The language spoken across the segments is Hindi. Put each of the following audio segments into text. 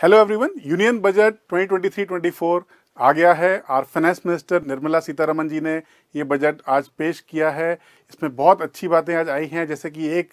हेलो एवरीवन, यूनियन बजट 2023-24 आ गया है और फाइनेंस मिनिस्टर निर्मला सीतारमण जी ने ये बजट आज पेश किया है। इसमें बहुत अच्छी बातें आज आई हैं, जैसे कि एक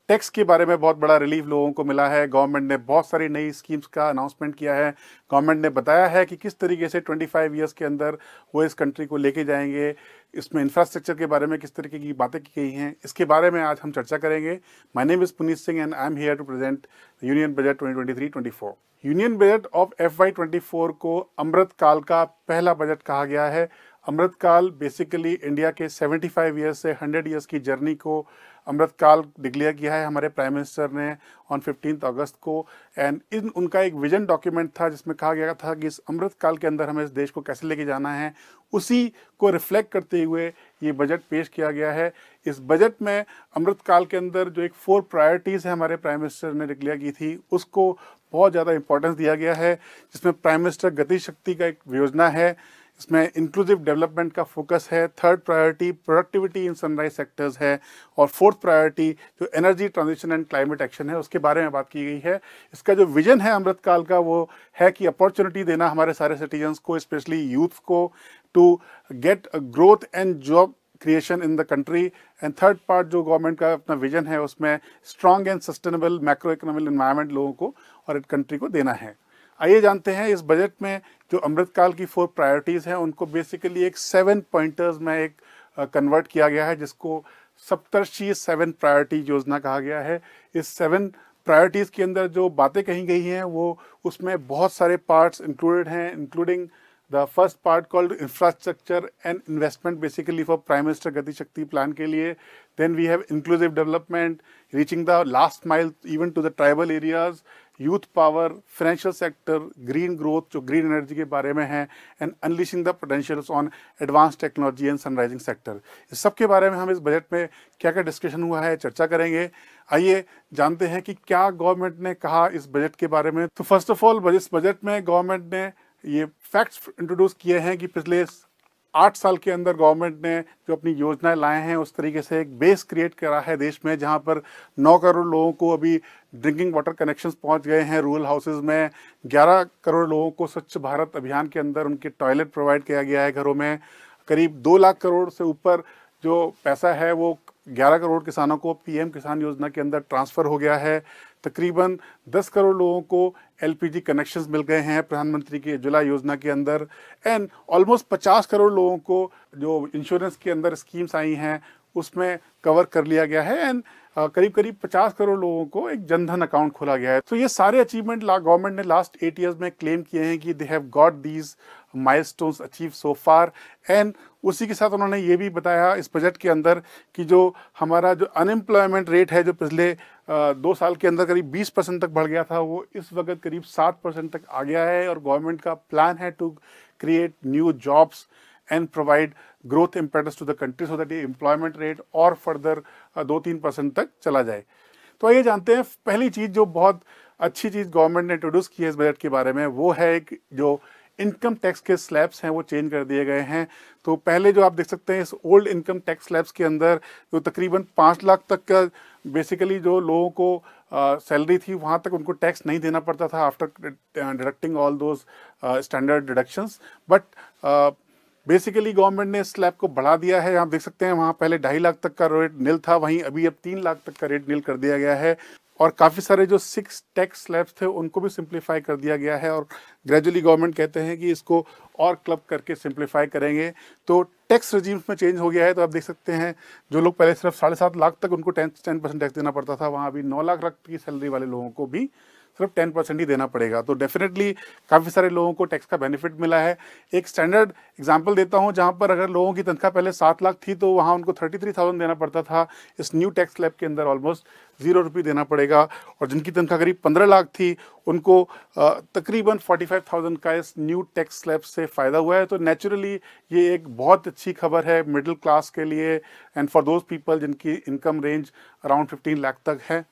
टैक्स के बारे में बहुत बड़ा रिलीफ लोगों को मिला है। गवर्नमेंट ने बहुत सारी नई स्कीम्स का अनाउंसमेंट किया है। गवर्नमेंट ने बताया है कि किस तरीके से 25 ईयर्स के अंदर वो इस कंट्री को लेके जाएंगे। इसमें इंफ्रास्ट्रक्चर के बारे में किस तरीके की बातें की गई हैं, इसके बारे में आज हम चर्चा करेंगे। My name is Puneet Singh and I am here to present union budget 2023-24। Union budget of FY24 को अमृत काल का पहला बजट कहा गया है। अमृत काल बेसिकली इंडिया के 75 ईयर्स से 100 ईयर्स की जर्नी को अमृत काल डिक्लेयर किया है हमारे प्राइम मिनिस्टर ने ऑन 15 अगस्त को। एंड उनका एक विजन डॉक्यूमेंट था जिसमें कहा गया था कि इस अमृत काल के अंदर हमें इस देश को कैसे लेके जाना है, उसी को रिफ्लेक्ट करते हुए ये बजट पेश किया गया है। इस बजट में अमृत काल के अंदर जो एक 4 प्रायोरिटीज़ है हमारे प्राइम मिनिस्टर ने डिक्लेयर की थी, उसको बहुत ज़्यादा इंपॉर्टेंस दिया गया है। जिसमें प्राइम मिनिस्टर गति शक्ति का एक योजना है, इसमें इंक्लूसिव डेवलपमेंट का फोकस है। Third priority productivity in sunrise sectors है, और फोर्थ प्रायोरिटी जो energy transition and climate action है उसके बारे में बात की गई है। इसका जो विजन है अमृत काल का वो है कि अपॉर्चुनिटी देना हमारे सारे सिटीजन्स को, स्पेशली यूथ को, to get growth and job creation in the country. And third part जो गवर्नमेंट का अपना विजन है उसमें strong and sustainable macro economic environment लोगों को और कंट्री को देना है। आइए जानते हैं इस बजट में जो अमृतकाल की 4 प्रायोरिटीज़ हैं उनको बेसिकली एक 7 पॉइंटर्स में एक कन्वर्ट किया गया है, जिसको सप्तर्षि 7 प्रायोरिटी योजना कहा गया है। इस 7 प्रायोरिटीज़ के अंदर जो बातें कही गई हैं वो उसमें बहुत सारे पार्ट्स इंक्लूडेड हैं, including the first part called infrastructure and investment basically for prime minister Gati Shakti plan के लिए। Then we have inclusive development, reaching the last mile even to the tribal areas, youth power, financial sector, green growth जो ग्रीन एनर्जी के बारे में है, and unleashing the potentials on advance technology and sunrising sector. इस सब के बारे में हम इस बजट में क्या क्या डिस्कशन हुआ है चर्चा करेंगे। आइए जानते हैं कि क्या गवर्नमेंट ने कहा इस बजट के बारे में। तो फर्स्ट ऑफ ऑल इस बजट में गवर्नमेंट ने ये फैक्ट्स इंट्रोड्यूस किए हैं कि पिछले 8 साल के अंदर गवर्नमेंट ने जो अपनी योजनाएं लाए हैं उस तरीके से एक बेस क्रिएट करा है देश में, जहां पर 9 करोड़ लोगों को अभी ड्रिंकिंग वाटर कनेक्शंस पहुंच गए हैं रूरल हाउसेज में। 11 करोड़ लोगों को स्वच्छ भारत अभियान के अंदर उनके टॉयलेट प्रोवाइड किया गया है घरों में। करीब 2 लाख करोड़ से ऊपर जो पैसा है वो 11 करोड़ किसानों को PM किसान योजना के अंदर ट्रांसफ़र हो गया है। तकरीबन 10 करोड़ लोगों को LPG कनेक्शंस मिल गए हैं प्रधानमंत्री की उज्ज्वला योजना के अंदर। एंड ऑलमोस्ट 50 करोड़ लोगों को जो इंश्योरेंस के अंदर स्कीम्स आई हैं उसमें कवर कर लिया गया है। एंड करीब करीब 50 करोड़ लोगों को एक जनधन अकाउंट खोला गया है। तो ये सारे अचीवमेंट गवर्नमेंट ने लास्ट 8 ईयर्स में क्लेम किए हैं कि they have got these milestones achieve so far. And उसी के साथ उन्होंने ये भी बताया इस बजट के अंदर कि जो हमारा जो अनएम्प्लॉयमेंट रेट है जो पिछले 2 साल के अंदर करीब 20% तक बढ़ गया था, वो इस वक्त करीब 7% तक आ गया है। और गवर्नमेंट का प्लान है to create new jobs and provide growth impetus to the country so that the employment rate और further 2-3% तक चला जाए। तो आइए जानते हैं पहली चीज़ जो बहुत अच्छी चीज़ गवर्नमेंट ने इंट्रोड्यूस की है इस बजट के बारे में, वो है एक जो इनकम टैक्स के स्लैब्स हैं वो चेंज कर दिए गए हैं। तो पहले जो आप देख सकते हैं इस ओल्ड इनकम टैक्स स्लैब्स के अंदर जो तकरीबन 5 लाख तक का बेसिकली जो लोगों को सैलरी थी वहाँ तक उनको टैक्स नहीं देना पड़ता था after deducting all those standard deductions. But basically government ने स्लैब को बढ़ा दिया है। आप देख सकते हैं वहाँ पहले 2.5 लाख तक का रेट नील था, वहीं अभी अब 3 लाख तक का रेट नील कर दिया गया है। और काफ़ी सारे जो 6 टैक्स स्लैब्स थे उनको भी सिंप्लीफाई कर दिया गया है, और ग्रेजुअली गवर्नमेंट कहते हैं कि इसको और क्लब करके सिंप्लीफाई करेंगे। तो टैक्स रजीम्स में चेंज हो गया है। तो आप देख सकते हैं जो लोग पहले सिर्फ 7.5 लाख तक उनको 10% टैक्स देना पड़ता था, वहाँ अभी 9 लाख की सैलरी वाले लोगों को भी सिर्फ 10% ही देना पड़ेगा। तो डेफिनेटली काफ़ी सारे लोगों को टैक्स का बेनिफिट मिला है। एक स्टैंडर्ड एग्जांपल देता हूं, जहां पर अगर लोगों की तनख्वाह पहले 7 लाख थी तो वहां उनको 33,000 देना पड़ता था। इस न्यू टैक्स स्लैब के अंदर ऑलमोस्ट 0 रुपये देना पड़ेगा। और जिनकी तनख्वाह करीब 15 लाख थी उनको तकरीबन 45,000 का इस न्यू टैक्स स्लैब से फ़ायदा हुआ है। तो नेचुरली ये एक बहुत अच्छी खबर है मिडिल क्लास के लिए एंड फॉर दोज पीपल जिनकी इनकम रेंज अराउंड 15 लाख तक है।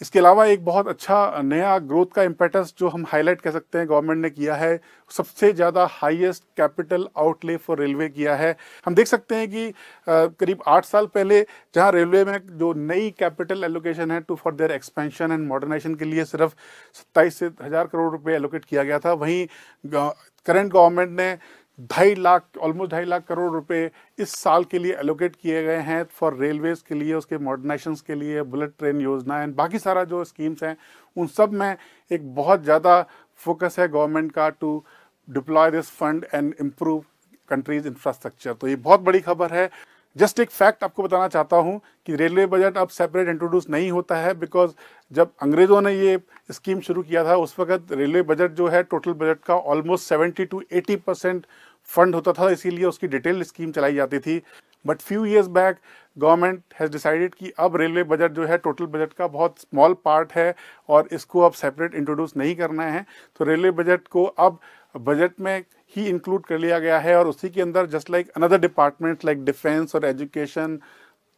इसके अलावा एक बहुत अच्छा नया ग्रोथ का इम्पेटस जो हम हाईलाइट कर सकते हैं गवर्नमेंट ने किया है, सबसे ज़्यादा highest capital outlay for railway किया है। हम देख सकते हैं कि करीब 8 साल पहले जहां रेलवे में जो नई कैपिटल एलोकेशन है to for their expansion and modernisation के लिए सिर्फ 27 से 1000 करोड़ रुपए एलोकेट किया गया था, वहीं करंट गवर्नमेंट ने 2.5 लाख करोड़ रुपए इस साल के लिए एलोकेट किए गए हैं फॉर रेलवेज के लिए, उसके मॉडर्नाइजेशन के लिए, बुलेट ट्रेन योजना एंड बाकी सारा जो स्कीम्स हैं उन सब में एक बहुत ज़्यादा फोकस है गवर्नमेंट का to deploy this fund and improve country's infrastructure. तो ये बहुत बड़ी खबर है। जस्ट एक फैक्ट आपको बताना चाहता हूं कि रेलवे बजट अब सेपरेट इंट्रोड्यूस नहीं होता है, बिकॉज जब अंग्रेजों ने ये स्कीम शुरू किया था उस वक्त रेलवे बजट जो है टोटल बजट का ऑलमोस्ट 70 to 80% फंड होता था, इसीलिए उसकी डिटेल स्कीम चलाई जाती थी। But few years back government has decided कि अब रेलवे बजट जो है टोटल बजट का बहुत स्मॉल पार्ट है और इसको अब सेपरेट इंट्रोड्यूस नहीं करना है। तो रेलवे बजट को अब बजट में ही इंक्लूड कर लिया गया है और उसी के अंदर just like another department like defence और एजुकेशन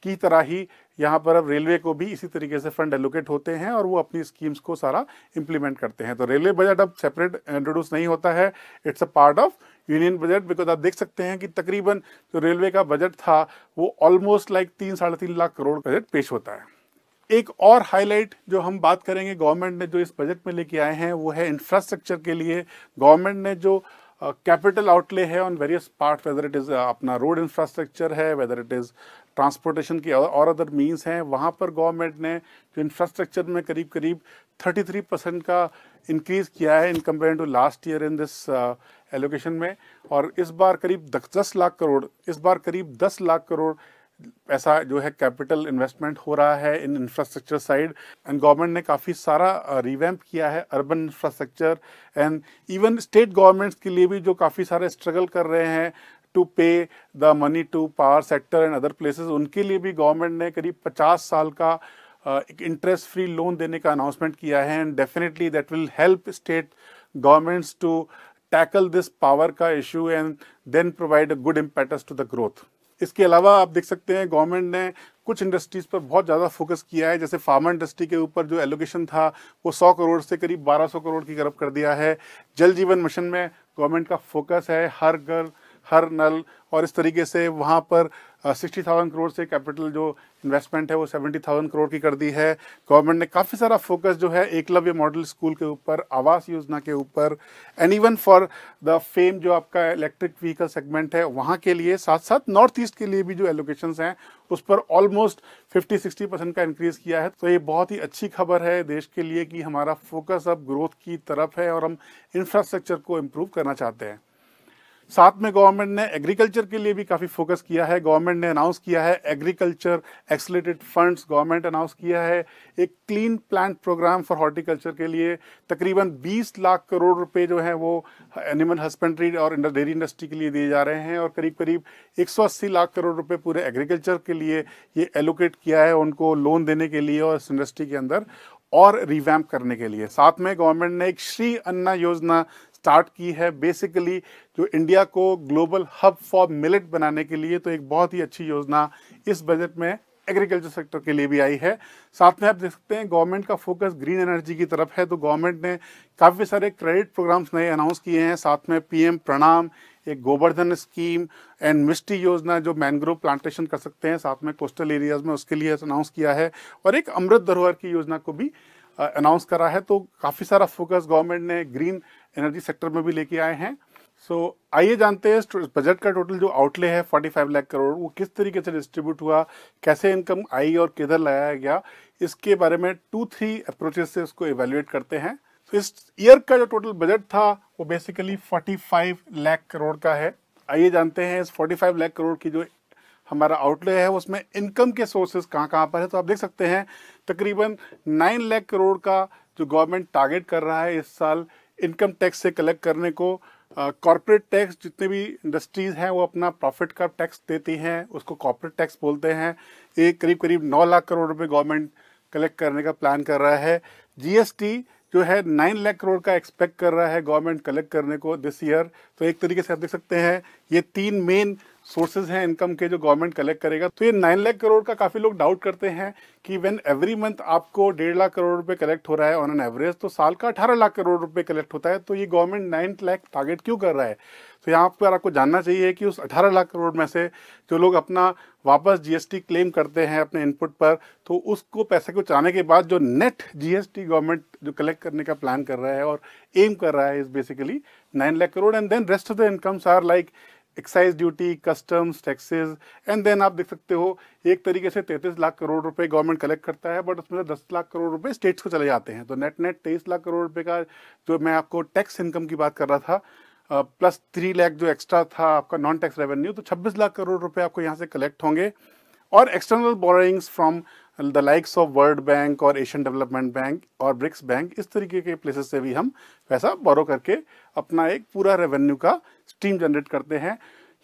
की तरह ही यहाँ पर अब रेलवे को भी इसी तरीके से फंड एलोकेट होते हैं और वो अपनी स्कीम्स को सारा इम्प्लीमेंट करते हैं। तो रेलवे बजट अब सेपरेट इंट्रोड्यूस नहीं होता है, it's a part of union budget. Because आप देख सकते हैं कि तकरीबन जो रेलवे का बजट था वो almost like 3-3.5 lakh crore budget पेश होता है। एक और हाईलाइट जो हम बात करेंगे गवर्नमेंट ने जो इस बजट में लेके आए हैं वो है इंफ्रास्ट्रक्चर के लिए। गवर्नमेंट ने जो कैपिटल आउटले है on various part, whether it is अपना रोड इंफ्रास्ट्रक्चर है, वेदर इट इज़ ट्रांसपोर्टेशन की और अदर मीन्स हैं, वहाँ पर गवर्नमेंट ने जो इंफ्रास्ट्रक्चर में करीब करीब 33% का इंक्रीज़ किया है in compare to last year in this allocation में। और इस बार करीब 10 लाख करोड़, इस बार करीब 10 लाख करोड़ ऐसा जो है कैपिटल इन्वेस्टमेंट हो रहा है in infrastructure side. And government ने काफ़ी सारा रिवैम्प किया है urban infrastructure and even state governments के लिए भी जो काफ़ी सारे स्ट्रगल कर रहे हैं to pay the money to power sector and other places, उनके लिए भी गवर्नमेंट ने करीब 50 साल का एक इंटरेस्ट फ्री लोन देने का अनाउंसमेंट किया है। And definitely that will help state governments to tackle this power का issue and then provide a good impetus to the growth. इसके अलावा आप देख सकते हैं गवर्नमेंट ने कुछ इंडस्ट्रीज पर बहुत ज़्यादा फोकस किया है, जैसे फार्मा इंडस्ट्री के ऊपर जो एलोकेशन था वो 100 करोड़ से करीब 1200 करोड़ की तरफ कर दिया है। जल जीवन मिशन में गवर्नमेंट का फोकस है हर घर हर नल, और इस तरीके से वहाँ पर 60,000 करोड़ से कैपिटल जो इन्वेस्टमेंट है वो 70,000 करोड़ की कर दी है। गवर्नमेंट ने काफ़ी सारा फोकस जो है एकलव्य मॉडल स्कूल के ऊपर, आवास योजना के ऊपर and even for the fame जो आपका इलेक्ट्रिक व्हीकल सेगमेंट है वहाँ के लिए, साथ साथ नॉर्थ ईस्ट के लिए भी जो एलोकेशंस हैं उस पर ऑलमोस्ट 50-60% का इंक्रीज किया है। तो ये बहुत ही अच्छी खबर है देश के लिए कि हमारा फोकस अब ग्रोथ की तरफ है और हम इंफ्रास्ट्रक्चर को इम्प्रूव करना चाहते हैं। साथ में गवर्नमेंट ने एग्रीकल्चर के लिए भी काफ़ी फोकस किया है। गवर्नमेंट ने अनाउंस किया है agriculture accelerated funds, government announce किया है एक clean plant programme for horticulture के लिए। तकरीबन 20 लाख करोड़ रुपए जो हैं वो एनिमल हस्बेंड्री और डेयरी इंडस्ट्री के लिए दिए जा रहे हैं और करीब करीब 180 लाख करोड़ रुपए पूरे एग्रीकल्चर के लिए ये एलोकेट किया है उनको लोन देने के लिए और इस इंडस्ट्री के अंदर और रिवैम्प करने के लिए। साथ में गवर्नमेंट ने एक श्री अन्ना योजना स्टार्ट की है, बेसिकली जो इंडिया को ग्लोबल हब फॉर मिलेट बनाने के लिए। तो एक बहुत ही अच्छी योजना इस बजट में एग्रीकल्चर सेक्टर के लिए भी आई है। साथ में आप देख सकते हैं गवर्नमेंट का फोकस ग्रीन एनर्जी की तरफ है, तो गवर्नमेंट ने काफ़ी सारे क्रेडिट प्रोग्राम्स नए अनाउंस किए हैं। साथ में पीएम प्रणाम, एक गोवर्धन स्कीम एंड मिस्टी योजना जो मैंग्रोव प्लांटेशन कर सकते हैं साथ में कोस्टल एरियाज में, उसके लिए अनाउंस किया है और एक अमृत धरोहर की योजना को भी अनाउंस करा है। तो काफ़ी सारा फोकस गवर्नमेंट ने ग्रीन एनर्जी सेक्टर में भी लेके आए हैं। सो आइए जानते हैं बजट का टोटल जो आउटले है 45 लाख करोड़ वो किस तरीके से डिस्ट्रीब्यूट हुआ, कैसे इनकम आई और किधर लगाया गया, इसके बारे में 2-3 अप्रोचेस से उसको इवेल्युएट करते हैं। तो इस ईयर का जो टोटल बजट था वो बेसिकली 45 लाख करोड़ का है। आइए जानते हैं इस 45 लाख करोड़ की जो हमारा आउटले है उसमें इनकम के सोर्सेज कहाँ कहाँ पर है। तो आप देख सकते हैं तकरीबन 9 लाख करोड़ का जो गवर्नमेंट टारगेट कर रहा है इस साल इनकम टैक्स से कलेक्ट करने को। कॉर्पोरेट टैक्स, जितने भी इंडस्ट्रीज हैं वो अपना प्रॉफिट का टैक्स देती हैं, उसको कॉर्पोरेट टैक्स बोलते हैं। एक करीब 9 लाख करोड़ रुपए गवर्नमेंट कलेक्ट करने का प्लान कर रहा है। जीएसटी जो है 9 लाख करोड़ का एक्सपेक्ट कर रहा है गवर्नमेंट कलेक्ट करने को दिस ईयर। तो एक तरीके से आप देख सकते हैं ये 3 मेन सोर्सेज हैं इनकम के जो गवर्नमेंट कलेक्ट करेगा। तो ये 9 लाख करोड़ का काफी लोग डाउट करते हैं कि व्हेन एवरी मंथ आपको 1.5 लाख करोड़ रुपए कलेक्ट हो रहा है ऑन एन एवरेज, तो साल का 18 लाख करोड़ रुपए कलेक्ट होता है, तो ये गवर्नमेंट 9 लाख टारगेट क्यों कर रहा है? तो यहाँ पर आपको जानना चाहिए कि उस 18 लाख करोड़ में से जो लोग अपना वापस जीएसटी क्लेम करते हैं अपने इनपुट पर, तो उसको पैसे को चलाने के बाद जो नेट जीएसटी गवर्नमेंट जो कलेक्ट करने का प्लान कर रहा है और एम कर रहा है is basically 9 lakh crore. And then rest of the incomes are like excise duty, customs, taxes, and then आप देख सकते हो एक तरीके से 33 लाख करोड़ रुपए गवर्नमेंट कलेक्ट करता है, बट उसमें से 10 लाख करोड़ रुपए स्टेट्स को चले जाते हैं। तो नेट नेट 23 लाख करोड़ रुपए का जो मैं आपको टैक्स इनकम की बात कर रहा था, प्लस 3 लाख जो एक्स्ट्रा था आपका नॉन टैक्स रेवेन्यू, तो 26 लाख करोड़ रुपए आपको यहाँ से कलेक्ट होंगे। और external borrowings from the likes of world bank और एशियन डेवलपमेंट बैंक और ब्रिक्स बैंक, इस तरीके के प्लेसेस से भी हम पैसा बोरो करके अपना एक पूरा रेवेन्यू का स्ट्रीम जनरेट करते हैं।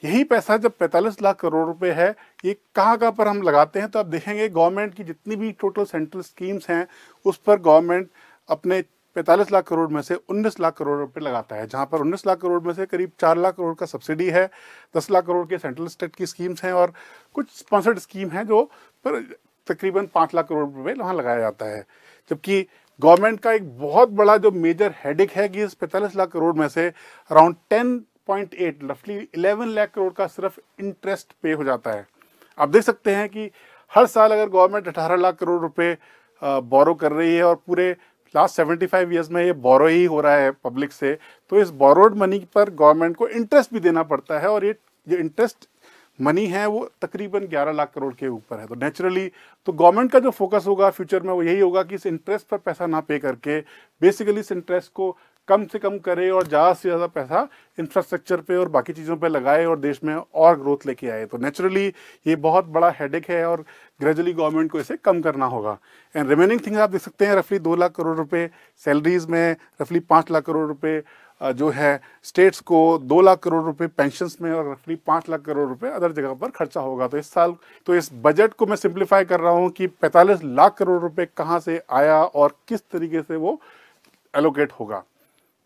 यही पैसा जब 45 लाख करोड़ रुपए है, ये कहाँ पर हम लगाते हैं? तो आप देखेंगे गवर्नमेंट की जितनी भी टोटल सेंट्रल स्कीम्स हैं उस पर गवर्नमेंट अपने 45 लाख करोड़ में से 19 लाख करोड़ रुपए लगाता है, जहां पर 19 लाख करोड़ में से करीब 4 लाख करोड़ का सब्सिडी है, 10 लाख करोड़ के सेंट्रल स्टेट की स्कीम्स हैं और कुछ स्पॉन्सर्ड स्कीम है जो पर तकरीबन 5 लाख करोड़ रुपए वहाँ लगाया जाता है। जबकि गवर्नमेंट का एक बहुत बड़ा जो मेजर हेडेक है कि इस 45 लाख करोड़ में से अराउंड 10.8 रफली 11 लाख करोड़ का सिर्फ इंटरेस्ट पे हो जाता है। आप देख सकते हैं कि हर साल अगर गवर्नमेंट 18 लाख करोड़ रुपए बोरो कर रही है और पूरे लास्ट 75 ईयर्स में ये बोरो ही हो रहा है पब्लिक से, तो इस बोरोड मनी पर गवर्नमेंट को इंटरेस्ट भी देना पड़ता है और ये जो इंटरेस्ट मनी है वो तकरीबन 11 लाख करोड़ के ऊपर है। तो नेचुरली तो गवर्नमेंट का जो फोकस होगा फ्यूचर में वो यही होगा कि इस इंटरेस्ट पर पैसा ना पे करके बेसिकली इस इंटरेस्ट को कम से कम करे और ज़्यादा से ज़्यादा पैसा इंफ्रास्ट्रक्चर पे और बाकी चीज़ों पे लगाए और देश में और ग्रोथ लेके आए। तो नेचुरली ये बहुत बड़ा हेडेक है और ग्रेजुअली गवर्नमेंट को इसे कम करना होगा। एंड रिमेनिंग थिंग्स आप देख सकते हैं, रफली 2 लाख करोड़ रुपए सैलरीज में, रफली 5 लाख करोड़ रुपए जो है स्टेट्स को, 2 लाख करोड़ रुपए पेंशन्स में और रफली 5 लाख करोड़ रुपए अदर जगह पर खर्चा होगा। तो इस साल तो इस बजट को मैं सिंप्लीफाई कर रहा हूँ कि 45 लाख करोड़ रुपए कहाँ से आया और किस तरीके से वो एलोकेट होगा।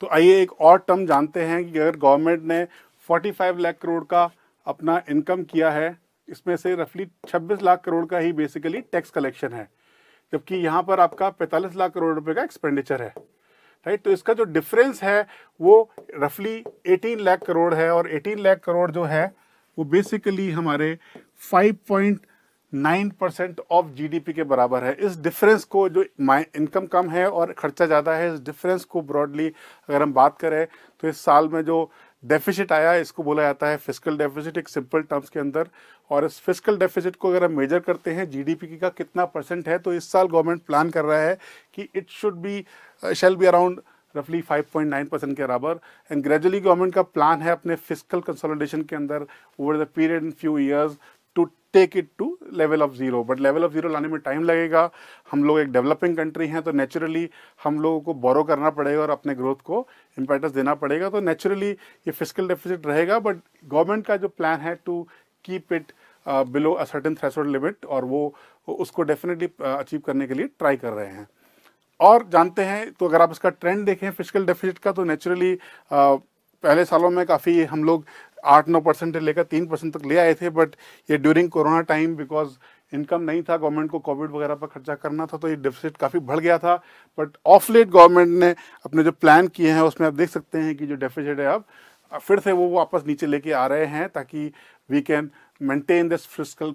तो आइए एक और टर्म जानते हैं कि अगर गवर्नमेंट ने 45 लाख करोड़ का अपना इनकम किया है, इसमें से रफली 26 लाख करोड़ का ही बेसिकली टैक्स कलेक्शन है, जबकि यहाँ पर आपका 45 लाख करोड़ रुपए का एक्सपेंडिचर है, राइट। तो इसका जो डिफरेंस है वो रफली 18 लाख करोड़ है और 18 लाख करोड़ जो है वो बेसिकली हमारे 5.9% ऑफ जीडीपी के बराबर है। इस डिफरेंस को, जो इनकम कम है और खर्चा ज़्यादा है, इस डिफरेंस को ब्रॉडली अगर हम बात करें तो इस साल में जो डेफिसिट आया इसको बोला जाता है फिस्कल डेफिसिट एक सिंपल टर्म्स के अंदर। और इस फिस्कल डेफिसिट को अगर हम मेजर करते हैं जीडीपी का कितना परसेंट है, तो इस साल गवर्नमेंट प्लान कर रहा है कि इट शैल बी अराउंड रफली 5.9% के बराबर। एंड ग्रेजुअली गवर्नमेंट का प्लान है अपने फिस्कल कंसोलिडेशन के अंदर over the period in few years to take it to level of zero. But level of zero लाने में टाइम लगेगा। हम लोग एक डेवलपिंग कंट्री हैं, तो नेचुरली हम लोगों को बोरो करना पड़ेगा और अपने ग्रोथ को इम्पेटस देना पड़ेगा। तो नेचुरली ये फिस्कल डेफिसिट रहेगा, बट गवर्नमेंट का जो प्लान है to keep it below a certain threshold limit, और वो उसको डेफिनेटली अचीव करने के लिए ट्राई कर रहे हैं। और जानते हैं, तो अगर आप इसका ट्रेंड देखें फिस्कल डेफिसिट का, तो नेचुरली पहले सालों में काफ़ी हम लोग 8-9% से लेकर 3% तक ले आए थे, बट ये during corona time because income नहीं था, गवर्नमेंट को कोविड वगैरह पर खर्चा करना था, तो ये डेफिसिट काफ़ी बढ़ गया था। बट ऑफ लेट गवर्नमेंट ने अपने जो प्लान किए हैं उसमें आप देख सकते हैं कि जो डेफिसिट है अब फिर से वो वापस नीचे लेके आ रहे हैं, ताकि we can maintain this fiscal